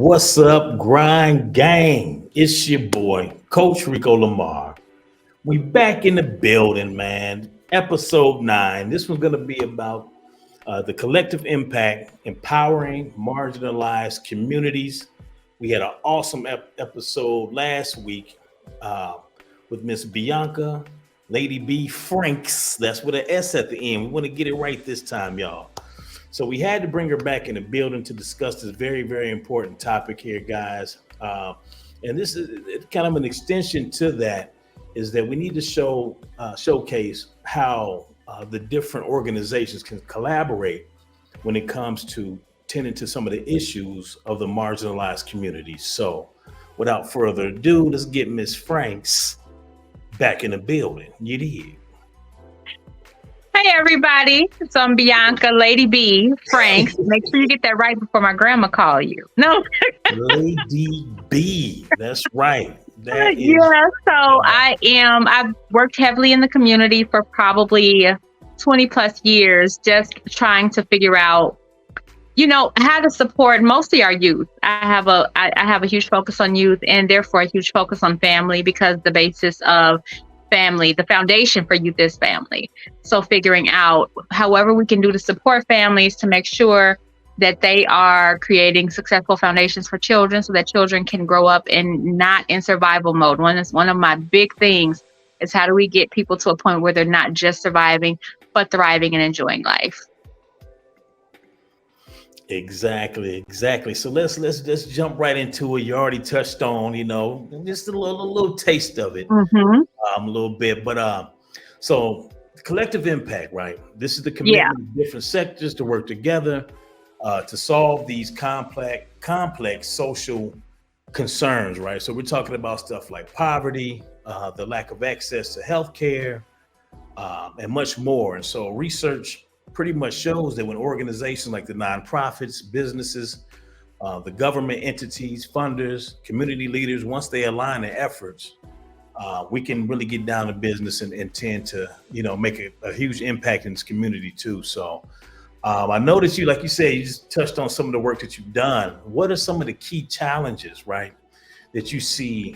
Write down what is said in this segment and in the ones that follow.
What's up, Grind Gang? It's your boy, Coach Rico La'Mar. We back in the building, man. Episode 9. This one's going to be about the collective impact, empowering marginalized communities. We had an awesome episode last week with Miss Bianca, Ladee Bee Franks. That's with an S at the end. We want to get it right this time, y'all. So we had to bring her back in the building to discuss this very, very important topic here, guys. And this is kind of an extension to that, is that we need to showcase how the different organizations can collaborate when it comes to tending to some of the issues of the marginalized communities. So without further ado, let's get Miss Franks back in the building. You did. Hey everybody, so I'm Bianca, Ladee Bee Franks. Make sure you get that right before my grandma call you. No. Ladee Bee, that's right. Yeah, so I've worked heavily in the community for probably 20 plus years, just trying to figure out, how to support mostly our youth. I have a huge focus on youth and therefore a huge focus on family, because the basis of family, the foundation for youth is family. So figuring out however we can do to support families to make sure that they are creating successful foundations for children so that children can grow up and not in survival mode. One of my big things is how do we get people to a point where they're not just surviving, but thriving and enjoying life. Exactly. So let's just jump right into it. You already touched on, just a little taste of it, a little bit. But so collective impact, right? This is the commitment of different sectors to work together to solve these complex social concerns, right? So we're talking about stuff like poverty, the lack of access to healthcare, and much more. And so research pretty much shows that when organizations like the nonprofits, businesses, the government entities, funders, community leaders, once they align their efforts, we can really get down to business and tend to, make a huge impact in this community too. So I noticed you, like you said, you just touched on some of the work that you've done. What are some of the key challenges, right, that you see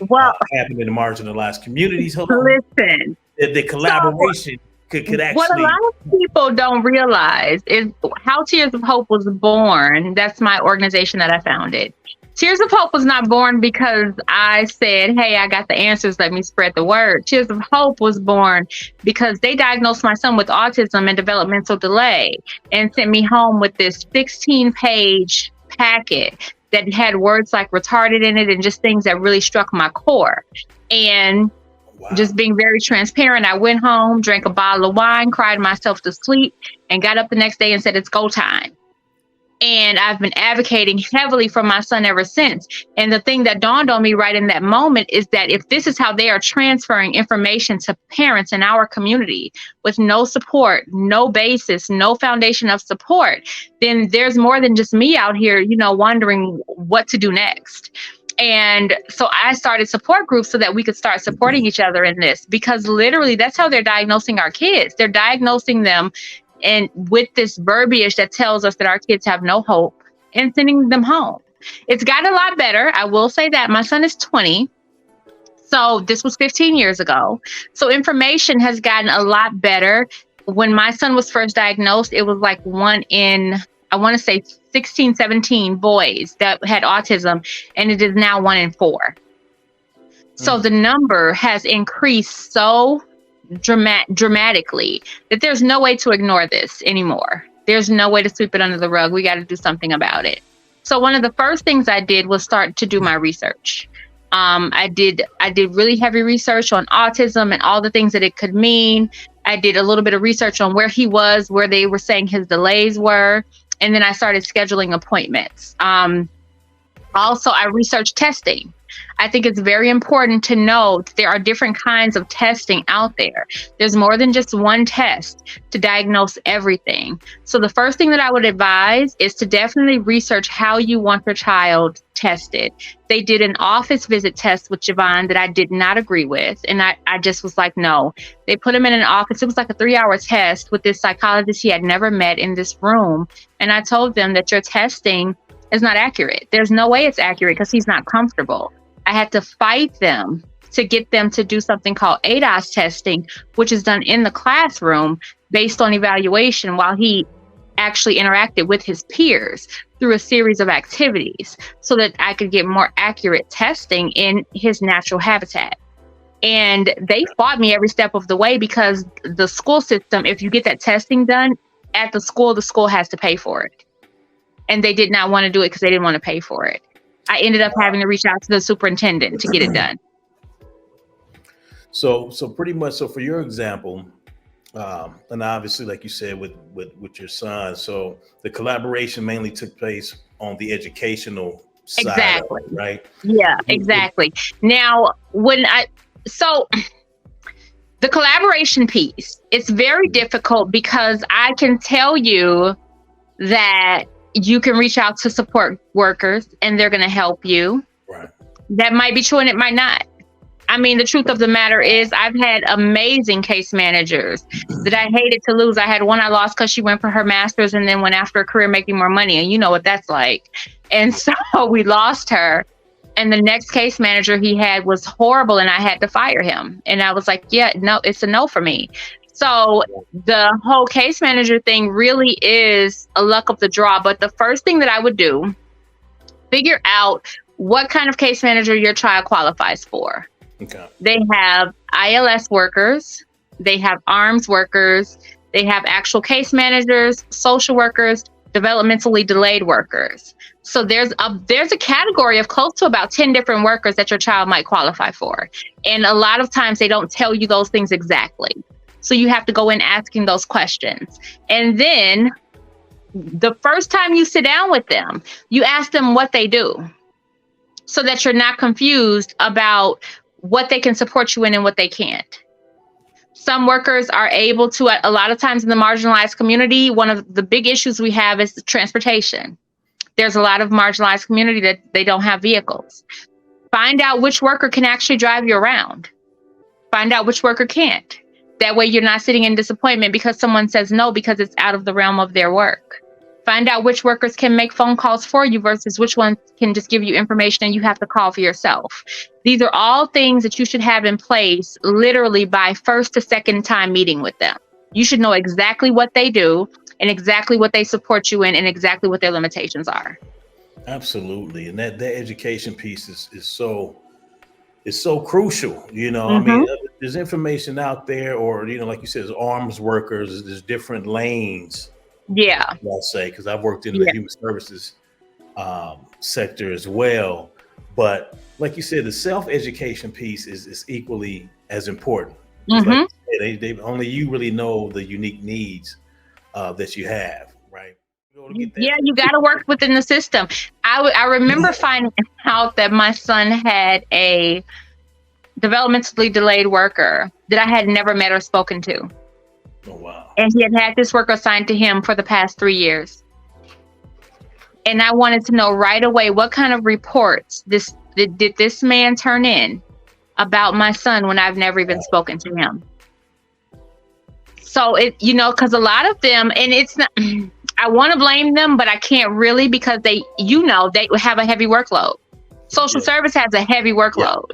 happening in marginalized communities? Listen, the collaboration could actually. What a lot of people don't realize is how Tears of Hope was born. That's my organization that I founded. Tears of Hope was not born because I said, hey, I got the answers, let me spread the word. Tears of Hope was born because they diagnosed my son with autism and developmental delay and sent me home with this 16-page packet that had words like retarded in it and just things that really struck my core. And just being very transparent, I went home, drank a bottle of wine, cried myself to sleep, and got up the next day and said, it's go time. And I've been advocating heavily for my son ever since. And the thing that dawned on me right in that moment is that if this is how they are transferring information to parents in our community with no support, no basis, no foundation of support, then there's more than just me out here, wondering what to do next. And so I started support groups so that we could start supporting each other in this, because literally that's how they're diagnosing our kids. They're diagnosing them and with this verbiage that tells us that our kids have no hope and sending them home. It's gotten a lot better. I will say that. My son is 20. So this was 15 years ago. So information has gotten a lot better. When my son was first diagnosed, it was like 1 in, I want to say 16, 17 boys that had autism, and it is now 1 in 4. So the number has increased so dramatically that there's no way to ignore this anymore. There's no way to sweep it under the rug. We got to do something about it. So one of the first things I did was start to do my research. I did really heavy research on autism and all the things that it could mean. I did a little bit of research on where he was, where they were saying his delays were. And then I started scheduling appointments. Also, I researched testing. I think it's very important to know that there are different kinds of testing out there. There's more than just one test to diagnose everything. So the first thing that I would advise is to definitely research how you want your child tested. They did an office visit test with Javon that I did not agree with. And I just was like, no. They put him in an office. It was like a 3-hour test with this psychologist he had never met in this room. And I told them that your testing It's not accurate. There's no way it's accurate because he's not comfortable. I had to fight them to get them to do something called ADOS testing, which is done in the classroom based on evaluation while he actually interacted with his peers through a series of activities so that I could get more accurate testing in his natural habitat. And they fought me every step of the way because the school system, if you get that testing done at the school has to pay for it. And they did not want to do it because they didn't want to pay for it. I ended up having to reach out to the superintendent to get it done. So pretty much, so for your example, and obviously, like you said, with your son, so the collaboration mainly took place on the educational side. Exactly. Of it, right? Yeah, exactly. Now, so the collaboration piece, it's very difficult because I can tell you that you can reach out to support workers and they're going to help you. Right. That might be true and it might not. I mean, the truth of the matter is I've had amazing case managers that I hated to lose. I had one I lost because she went for her master's and then went after a career making more money. And you know what that's like. And so we lost her. And the next case manager he had was horrible and I had to fire him. And I was like, yeah, no, it's a no for me. So the whole case manager thing really is a luck of the draw. But the first thing that I would do, figure out what kind of case manager your child qualifies for. Okay. They have ILS workers, they have ARMS workers, they have actual case managers, social workers, developmentally delayed workers. So there's a category of close to about 10 different workers that your child might qualify for. And a lot of times they don't tell you those things exactly. So you have to go in asking those questions. And then the first time you sit down with them, you ask them what they do so that you're not confused about what they can support you in and what they can't. Some workers are able to, a lot of times in the marginalized community, one of the big issues we have is transportation. There's a lot of marginalized community that they don't have vehicles. Find out which worker can actually drive you around. Find out which worker can't. That way you're not sitting in disappointment because someone says no because it's out of the realm of their work. Find out which workers can make phone calls for you versus which ones can just give you information and you have to call for yourself. These are all things that you should have in place literally by first to second time meeting with them. You should know exactly what they do and exactly what they support you in and exactly what their limitations are. Absolutely. And that education piece is so crucial. You know, Mm-hmm. I mean, there's information out there, or, you know, like you said, there's arms workers, there's different lanes. Yeah. I'll say, because I've worked in the human services sector as well. But like you said, the self-education piece is equally as important. Mm-hmm. Like you said, they only you really know the unique needs that you have, right? Yeah, you got to work within the system. I remember finding out that my son had a developmentally delayed worker that I had never met or spoken to. Oh, wow. And he had this work assigned to him for the past 3 years. And I wanted to know right away what kind of reports did this man turn in about my son when I've never even spoken to him. So because a lot of them, and it's not, I want to blame them, but I can't really because they have a heavy workload. Social service has a heavy workload,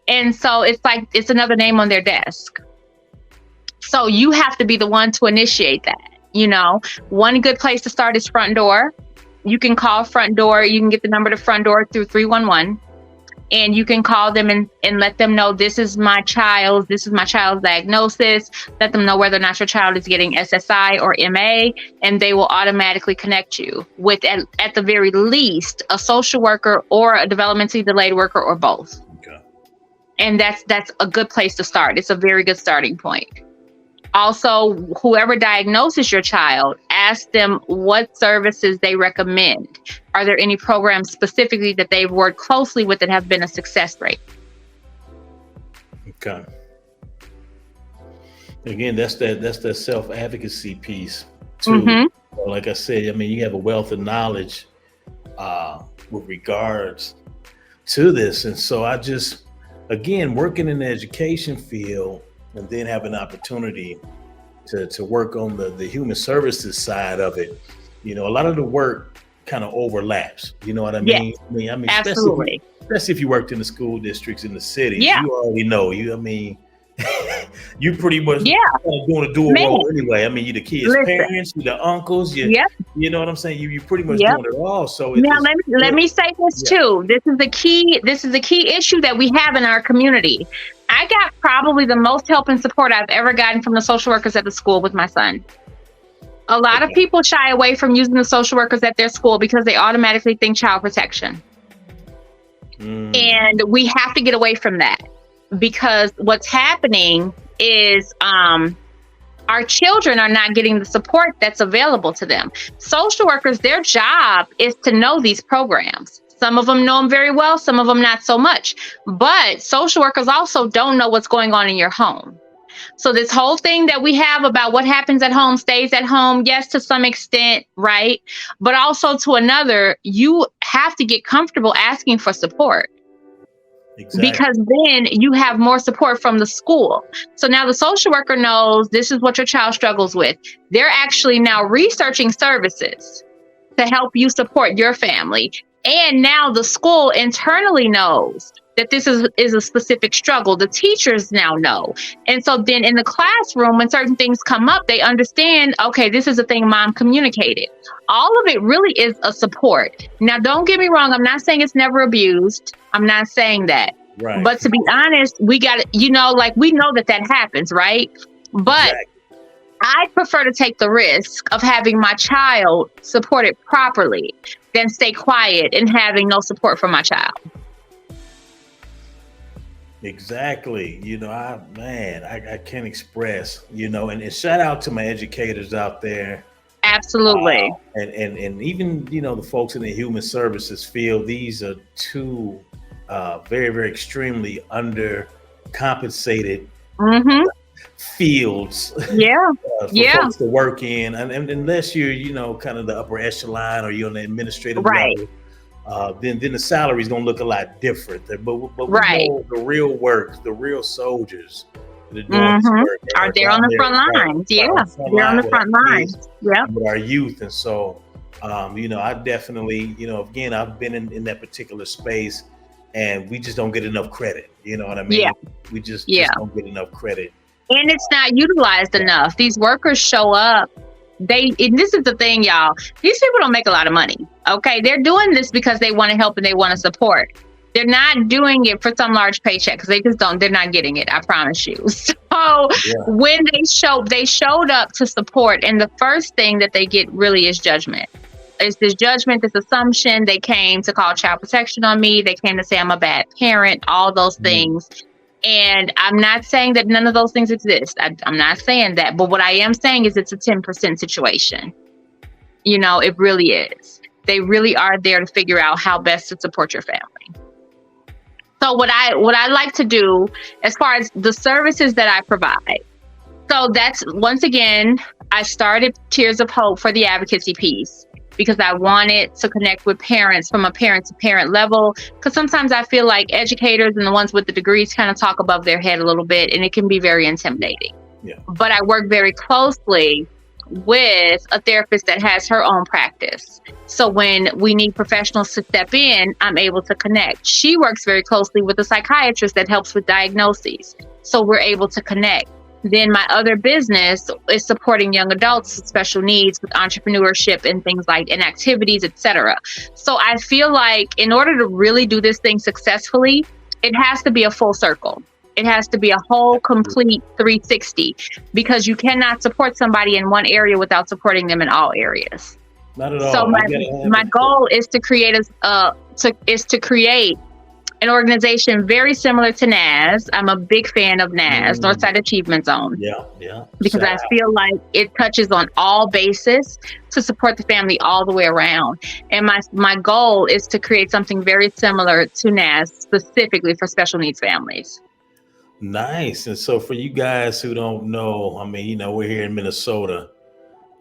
and so it's like, it's another name on their desk. So you have to be the one to initiate that. One good place to start is front door. You can call front door. You can get the number to front door through 311. And you can call them and let them know this is my child's diagnosis. Let them know whether or not your child is getting SSI or MA, and they will automatically connect you with, at the very least, a social worker or a developmentally delayed worker or both. Okay. And that's a good place to start. It's a very good starting point. Also, whoever diagnoses your child, ask them what services they recommend. Are there any programs specifically that they've worked closely with that have been a success rate? Okay. Again, that's that self-advocacy piece too. Mm-hmm. Like I said, I mean, you have a wealth of knowledge with regards to this. And so I just, again, working in the education field, and then have an opportunity to work on the human services side of it. A lot of the work kind of overlaps. You know what I Yes. mean? I mean, Absolutely. especially if you worked in the school districts in the city, Yeah. you already know. I mean, you pretty much Yeah. doing a dual role anyway. I mean, you the kids' Listen. parents, you the uncles, you know what I'm saying? You pretty much doing it all. So now let me say this too. This is the key issue that we have in our community. I got probably the most help and support I've ever gotten from the social workers at the school with my son. A lot of people shy away from using the social workers at their school because they automatically think child protection. And we have to get away from that, because what's happening is our children are not getting the support that's available to them. Social workers, their job is to know these programs. Some of them know them very well, some of them not so much. But social workers also don't know what's going on in your home. So this whole thing that we have about what happens at home stays at home, yes, to some extent, right? But also to another, you have to get comfortable asking for support. Exactly. Because then you have more support from the school. So now the social worker knows this is what your child struggles with. They're actually now researching services to help you support your family. And now the school internally knows that this is a specific struggle. The teachers now know. And so then in the classroom, when certain things come up, they understand, okay, this is a thing mom communicated. All of it really is a support. Now, don't get me wrong. I'm not saying it's never abused. I'm not saying that. Right. But to be honest, we got to, we know that happens, right? But I prefer to take the risk of having my child supported properly than stay quiet and having no support for my child. Exactly. I can't express, and shout out to my educators out there. Absolutely. And even, the folks in the human services field, these are two very, very extremely undercompensated fields for folks to work in. And unless you're, kind of the upper echelon or you're on the administrative level, then the salaries don't look a lot different. But we know the real work, the real soldiers that are doing this work are there on the front lines. They're on the front lines. With our youth. And so, I definitely, again, I've been in that particular space, and we just don't get enough credit. You know what I mean? Yeah. We just don't get enough credit. And it's not utilized enough. These workers show up. And this is the thing, y'all. These people don't make a lot of money. Okay. They're doing this because they want to help and they want to support. They're not doing it for some large paycheck, because they're not getting it. I promise you. So when they showed up to support, and the first thing that they get really is judgment. It's this judgment, this assumption. They came to call child protection on me. They came to say I'm a bad parent, all those things. And I'm not saying that none of those things exist. I'm not saying that. But what I am saying is it's a 10% situation. It really is. They really are there to figure out how best to support your family. So what I like to do as far as the services that I provide. So that's, once again, I started Tears of Hope for the advocacy piece, because I wanted to connect with parents from a parent-to-parent level. Because sometimes I feel like educators and the ones with the degrees kind of talk above their head a little bit, and it can be very intimidating. Yeah. But I work very closely with a therapist that has her own practice. So when we need professionals to step in, I'm able to connect. She works very closely with a psychiatrist that helps with diagnoses. So we're able to connect. Then my other business is supporting young adults with special needs, with entrepreneurship and things and activities, etc. So I feel like in order to really do this thing successfully, it has to be a full circle. It has to be a whole complete 360, because you cannot support somebody in one area without supporting them in all areas. Not at all. So my goal is to create an organization very similar to NAS. I'm a big fan of NAS, Northside Achievement Zone. Yeah. Because I feel like it touches on all bases to support the family all the way around. And my goal is to create something very similar to NAS, specifically for special needs families. Nice. And so for you guys who don't know, we're here in Minnesota.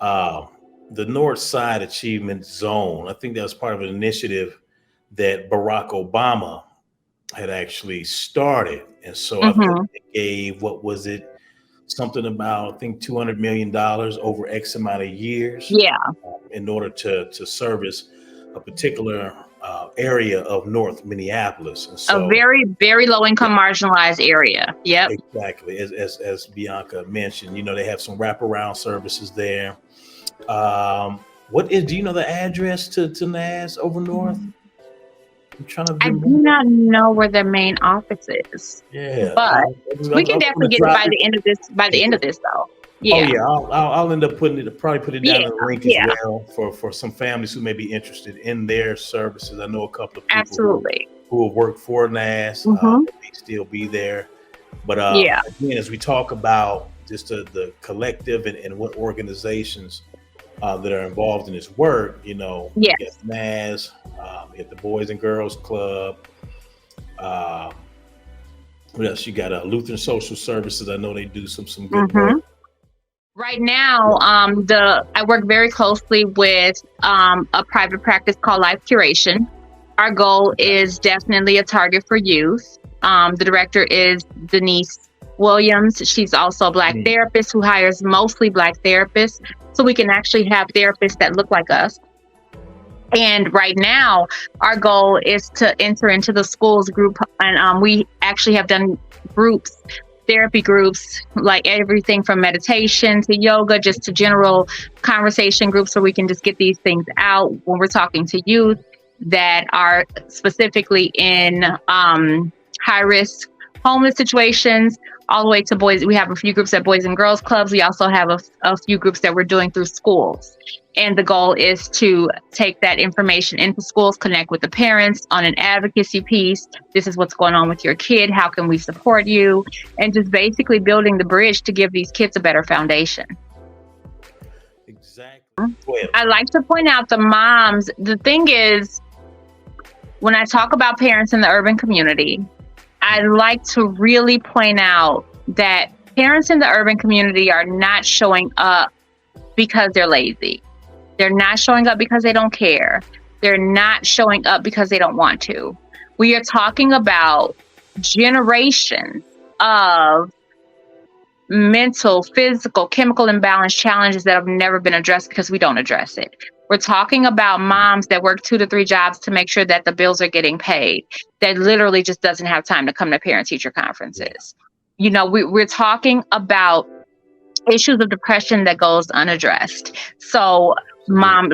The Northside Achievement Zone, I think that was part of an initiative that Barack Obama had actually started. And so I think they gave, something about, I think $200 million over X amount of years. Yeah. In order to service a particular area of North Minneapolis, and so a very, very low income, marginalized area. Yep. exactly as Bianca mentioned, they have some wraparound services there. Do you know the address to NAS over north? I'm trying to I do remember. not know where their main office is. Yeah, But we can definitely get it by the end of this. By the end of this, though. Yeah. Oh yeah, I'll end up putting it down in the link as Yeah. well for some families who may be interested in their services. I know a couple of people Absolutely. who have worked for NAS, Mhm. that may still be there. But Yeah. again, as we talk about just the collective and what organizations that are involved in this work, Yes. you get NAS, you get the Boys and Girls Club. What else? You got Lutheran Social Services. I know they do some good work. Right now, I work very closely with a private practice called Life Curation. Our goal is definitely a target for youth. The director is Denise Williams. She's also a Black therapist who hires mostly Black therapists, so we can actually have therapists that look like us. And right now, our goal is to enter into the schools group, and we actually have done therapy groups, like everything from meditation to yoga, just to general conversation groups, so we can just get these things out when we're talking to youth that are specifically in high risk homeless situations, all the way to boys. We have a few groups at Boys and Girls Clubs. We also have a few groups that we're doing through schools. And the goal is to take that information into schools, connect with the parents on an advocacy piece. This is what's going on with your kid. How can we support you? And just basically building the bridge to give these kids a better foundation. Exactly. I like to point out the moms. The thing is, when I talk about parents in the urban community, I like to really point out that parents in the urban community are not showing up because they're lazy. They're not showing up because they don't care. They're not showing up because they don't want to. We are talking about generations of mental, physical, chemical imbalance challenges that have never been addressed because we don't address it. We're talking about moms that work 2 to 3 jobs to make sure that the bills are getting paid, that literally just doesn't have time to come to parent-teacher conferences. We're talking about issues of depression that goes unaddressed. So mom,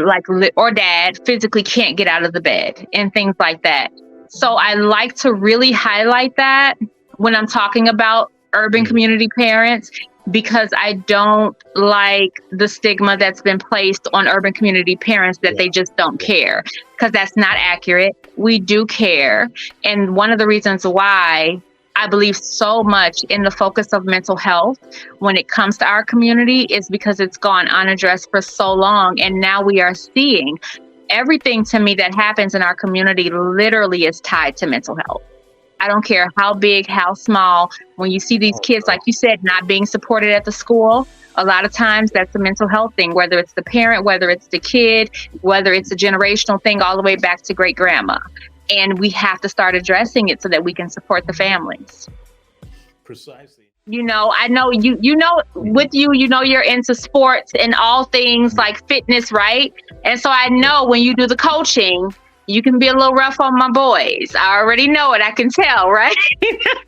or dad, physically can't get out of the bed and things like that. So I like to really highlight that when I'm talking about urban community parents, because I don't like the stigma that's been placed on urban community parents that they just don't care, because that's not accurate. We do care. And one of the reasons why I believe so much in the focus of mental health when it comes to our community is because it's gone unaddressed for so long. And now we are seeing everything, to me, that happens in our community literally is tied to mental health. I don't care how big, how small. When you see these kids, like you said, not being supported at the school, a lot of times that's a mental health thing, whether it's the parent, whether it's the kid, whether it's a generational thing, all the way back to great grandma. And we have to start addressing it so that we can support the families. Precisely. I know with you, you're into sports and all things like fitness, right? And so I know when you do the coaching, you can be a little rough on my boys. I already know it. I can tell, right?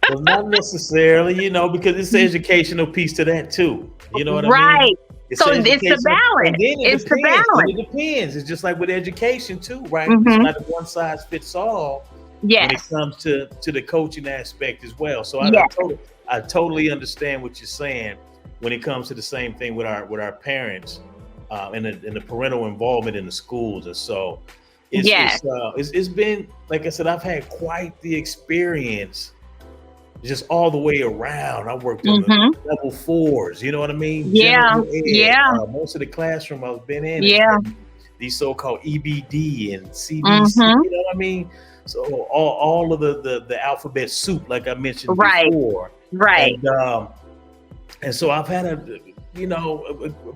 Well, not necessarily, because it's the educational piece to that too. You know what I mean? Right. So it's the And balance. then It's the balance. It depends. It's just like with education too, right? Mm-hmm. It's not a one size fits all when it comes to the coaching aspect as well. So I totally understand what you're saying when it comes to the same thing with our parents and the parental involvement in the schools. And so it's been, like I said, I've had quite the experience just all the way around. I worked in the level 4s, you know what I mean? Most of the classroom I've been in, these so-called EBD and CBC, you know what I mean? So all of the alphabet soup, like I mentioned before. Right. And so I've had a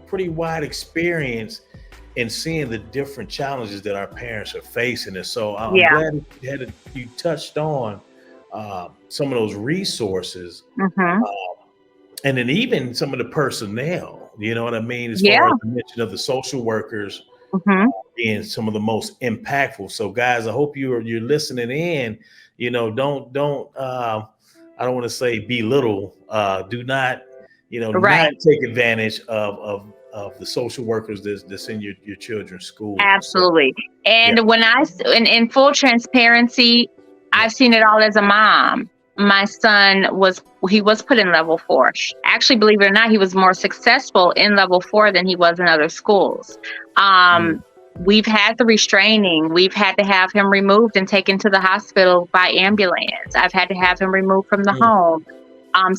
pretty wide experience in seeing the different challenges that our parents are facing. And so I'm glad you touched on some of those resources, and then even some of the personnel, you know what I mean? As far as the mention of the social workers being some of the most impactful. So guys, I hope you're listening in. Don't I don't want to say belittle. Do not, not take advantage of the social workers that's in your children's school. Absolutely. And when in full transparency, I've seen it all as a mom. My son was put in level 4. Actually, believe it or not, he was more successful in level 4 than he was in other schools. We've had the restraining. We've had to have him removed and taken to the hospital by ambulance. I've had to have him removed from the home.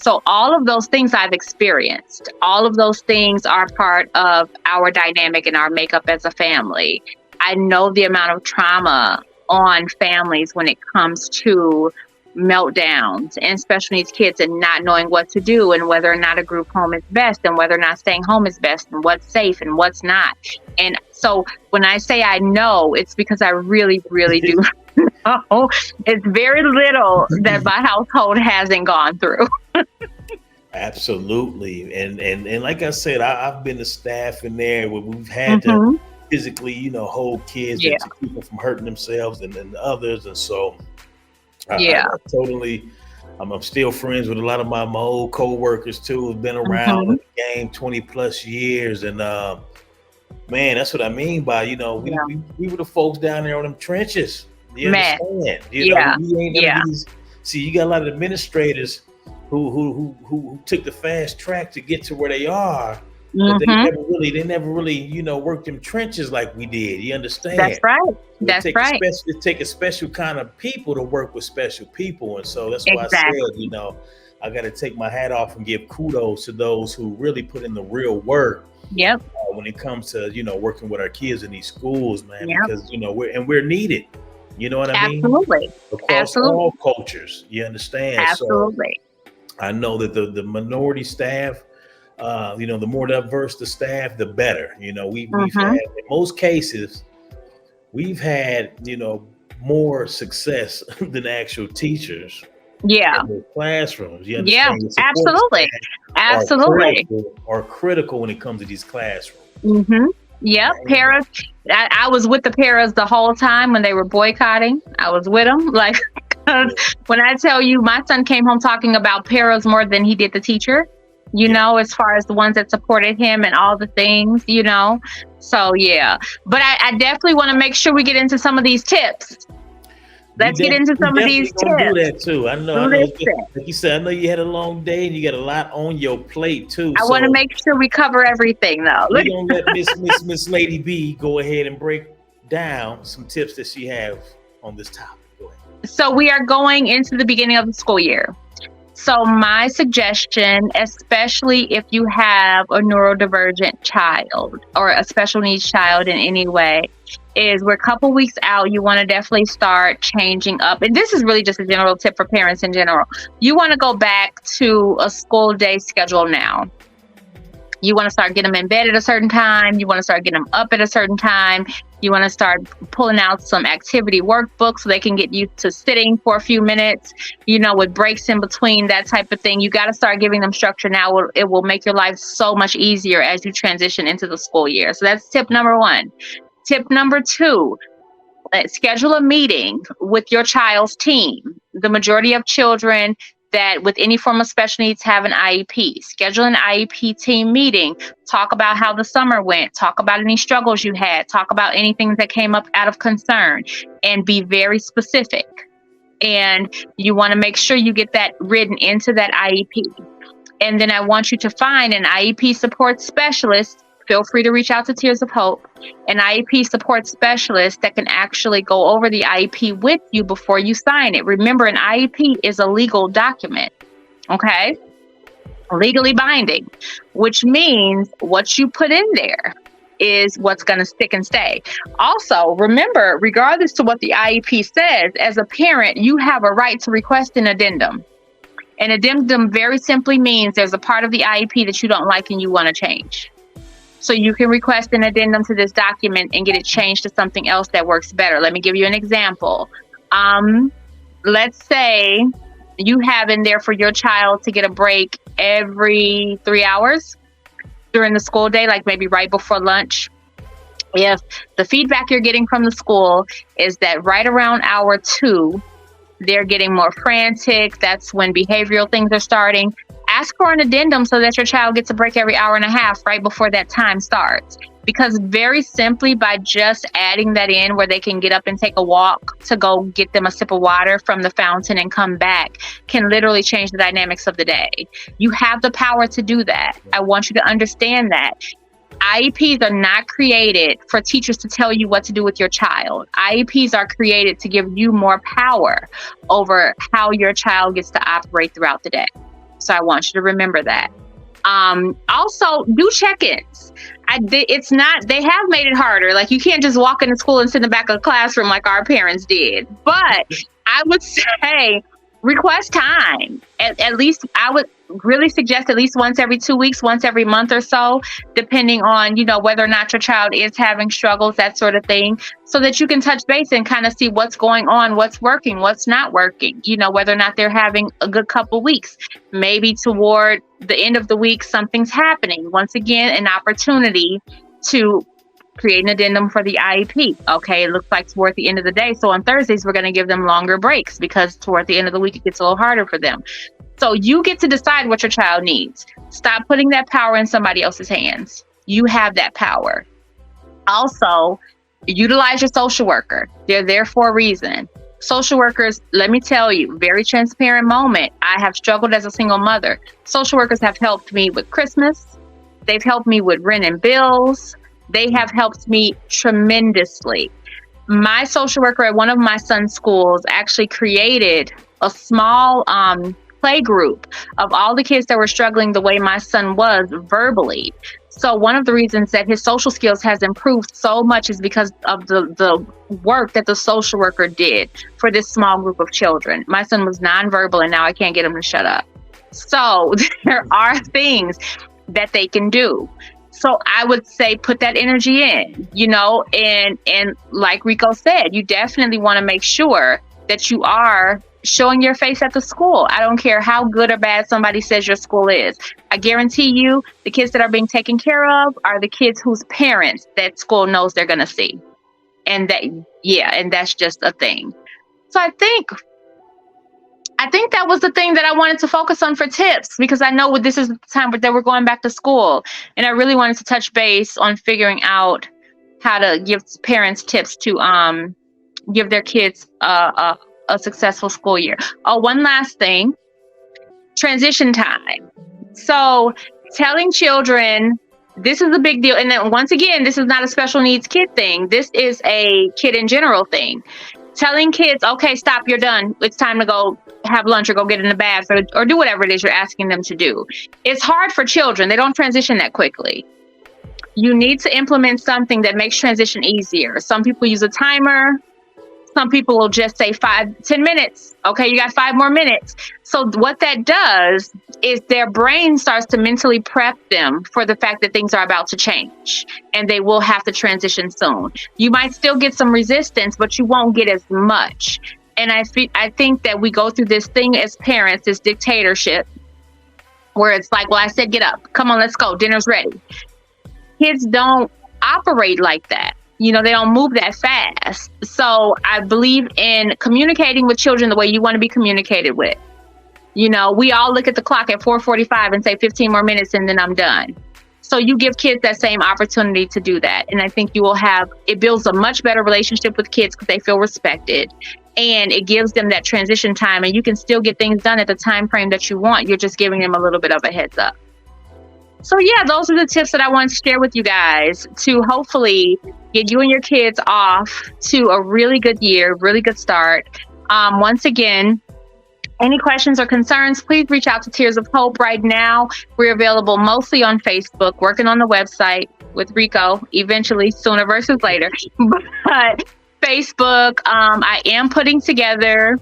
So all of those things I've experienced. All of those things are part of our dynamic and our makeup as a family. I know the amount of trauma on families when it comes to meltdowns and special needs kids and not knowing what to do and whether or not a group home is best and whether or not staying home is best and what's safe and what's not. And so when I say I know, it's because I really, really do know. It's very little that my household hasn't gone through. Absolutely. And like I said, I've been the staff in there where we've had to physically, hold kids to keep them from hurting themselves and others. And so I totally, I'm still friends with a lot of my old co-workers too, who've been around in the game 20 plus years. And man, that's what I mean by, we were the folks down there on them trenches. You understand? See, you got a lot of administrators who took the fast track to get to where they are. But they never really, worked them trenches like we did. You understand? That's right. That's right. It take a special kind of people to work with special people. And so that's why I said, I got to take my hat off and give kudos to those who really put in the real work. Yep. When it comes to, working with our kids in these schools, man, because, we're needed. You know what I mean? Absolutely. Across all cultures. You understand? Absolutely. So I know that the minority staff, the more diverse the staff, the better. We've had, in most cases, we've had, more success than actual teachers. Yeah. In the classrooms. You understand? Absolutely. Are critical when it comes to these classrooms. Yep. Paras. I was with the paras the whole time when they were boycotting. I was with them. Like, when I tell you, my son came home talking about paras more than he did the teacher. As far as the ones that supported him and all the things, So, yeah. But I definitely want to make sure we get into some of these tips. Let's get into some of these tips. Do that too. I know. Like you said, I know you had a long day and you got a lot on your plate too. I want to make sure we cover everything though. We're going to let Miss Ladee Bee go ahead and break down some tips that she has on this topic. Go ahead. So we are going into the beginning of the school year. So my suggestion, especially if you have a neurodivergent child or a special needs child in any way, is we're a couple weeks out. You want to definitely start changing up. And this is really just a general tip for parents in general. You want to go back to a school day schedule now. You want to start getting them in bed at a certain time. You want to start getting them up at a certain time. You want to start pulling out some activity workbooks so they can get used to sitting for a few minutes, with breaks in between, that type of thing. You got to start giving them structure now. It will make your life so much easier as you transition into the school year. So that's tip number 1. Tip number 2, schedule a meeting with your child's team. The majority of children that with any form of special needs have an IEP. Schedule an IEP team meeting. Talk about how the summer went. Talk about any struggles you had. Talk about anything that came up out of concern, and be very specific. And you want to make sure you get that written into that IEP. And then I want you to find an IEP support specialist. Feel free to reach out to Tears of Hope, an IEP support specialist that can actually go over the IEP with you before you sign it. Remember, an IEP is a legal document, okay? Legally binding, which means what you put in there is what's going to stick and stay. Also, remember, regardless to what the IEP says, as a parent, you have a right to request an addendum. An addendum very simply means there's a part of the IEP that you don't like and you want to change. So you can request an addendum to this document and get it changed to something else that works better. Let me give you an example. Let's say you have in there for your child to get a break every 3 hours during the school day, like maybe right before lunch. If the feedback you're getting from the school is that right around hour 2, they're getting more frantic, that's when behavioral things are starting, ask for an addendum so that your child gets a break every hour and a half right before that time starts. Because very simply, by just adding that in where they can get up and take a walk to go get them a sip of water from the fountain and come back can literally change the dynamics of the day. You have the power to do that. I want you to understand that. IEPs are not created for teachers to tell you what to do with your child. IEPs are created to give you more power over how your child gets to operate throughout the day. So I want you to remember that. Also, do check-ins. They have made it harder. Like, you can't just walk into school and sit in the back of the classroom like our parents did. But I would say request time. At least I would really suggest at least once every 2 weeks, once every month or so, depending on, whether or not your child is having struggles, that sort of thing, so that you can touch base and kind of see what's going on, what's working, what's not working, whether or not they're having a good couple weeks. Maybe toward the end of the week, something's happening. Once again, an opportunity to create an addendum for the IEP. Okay, it looks like toward the end of the day. So on Thursdays, we're going to give them longer breaks because toward the end of the week, it gets a little harder for them. So you get to decide what your child needs. Stop putting that power in somebody else's hands. You have that power. Also, utilize your social worker. They're there for a reason. Social workers, let me tell you, very transparent moment. I have struggled as a single mother. Social workers have helped me with Christmas. They've helped me with rent and bills. They have helped me tremendously. My social worker at one of my son's schools actually created a small play group of all the kids that were struggling the way my son was verbally. So one of the reasons that his social skills has improved so much is because of the work that the social worker did for this small group of children. My son was nonverbal and now I can't get him to shut up. So there are things that they can do. So I would say put that energy in, and like Rico said, you definitely want to make sure that you are showing your face at the school. I don't care how good or bad somebody says your school is. I guarantee you the kids that are being taken care of are the kids whose parents that school knows they're going to see. And that's just a thing. So I think that was the thing that I wanted to focus on for tips, because I know this is the time that we're going back to school. And I really wanted to touch base on figuring out how to give parents tips to give their kids a successful school year. Oh, one last thing, transition time. So telling children, this is a big deal. And then once again, this is not a special needs kid thing. This is a kid in general thing. Telling kids, okay, stop, you're done. It's time to go have lunch or go get in the bath or do whatever it is you're asking them to do. It's hard for children. They don't transition that quickly. You need to implement something that makes transition easier. Some people use a timer. Some people will just say 5-10 minutes. Okay, you got 5 more minutes. So what that does is their brain starts to mentally prep them for the fact that things are about to change and they will have to transition soon. You might still get some resistance, but you won't get as much. And I think that we go through this thing as parents, this dictatorship, where it's like, well, I said, get up. Come on, let's go. Dinner's ready. Kids don't operate like that. They don't move that fast. So I believe in communicating with children the way you want to be communicated with. We all look at the clock at 4:45 and say 15 more minutes and then I'm done. So you give kids that same opportunity to do that. And I think it builds a much better relationship with kids because they feel respected. And it gives them that transition time, and you can still get things done at the time frame that you want. You're just giving them a little bit of a heads up. So yeah, those are the tips that I wanted to share with you guys to hopefully get you and your kids off to a really good year, really good start. Once again, any questions or concerns, please reach out to Tears of Hope. Right now, we're available mostly on Facebook, working on the website with Rico, eventually sooner versus later. But Facebook, I am putting together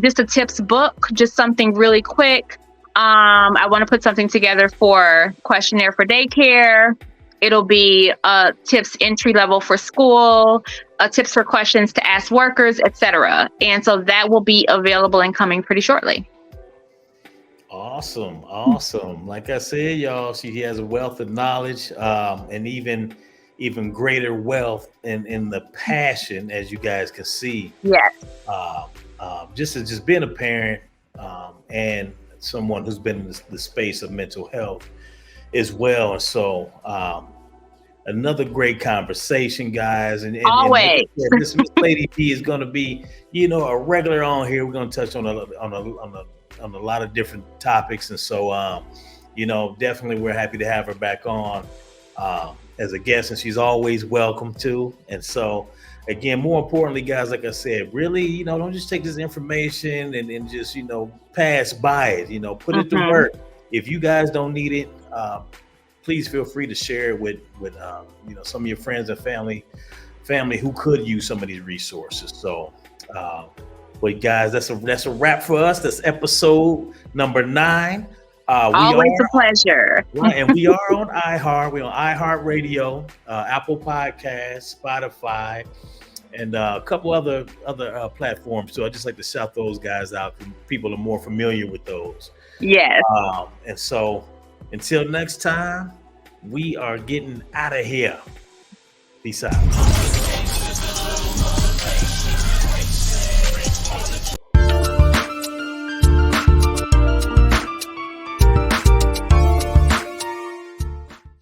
just a tips book, just something really quick. I want to put something together for questionnaire for daycare. It'll be tips entry level for school, tips for questions to ask workers, etc. And so that will be available and coming pretty shortly. Awesome. Like I said, y'all, she has a wealth of knowledge, and even even greater wealth in the passion, as you guys can see. Yes. Just being a parent and someone who's been in the space of mental health as well. And so another great conversation, guys. And always, and this Miss Ladee Bee is going to be, a regular on here. We're going to touch on a lot of different topics. And so, definitely we're happy to have her back on as a guest, and she's always welcome to. And so, again, more importantly, guys, like I said, really, don't just take this information and just, pass by it, put it to work. If you guys don't need it, please feel free to share it with some of your friends and family who could use some of these resources. So, but guys, that's a wrap for us. That's episode number 9. Always a pleasure. Right, and we are on iHeart. We're on iHeartRadio, Apple Podcasts, Spotify, and a couple other platforms too. I just like to shout those guys out. People are more familiar with those. Yes. And so, until next time, we are getting out of here. Peace out.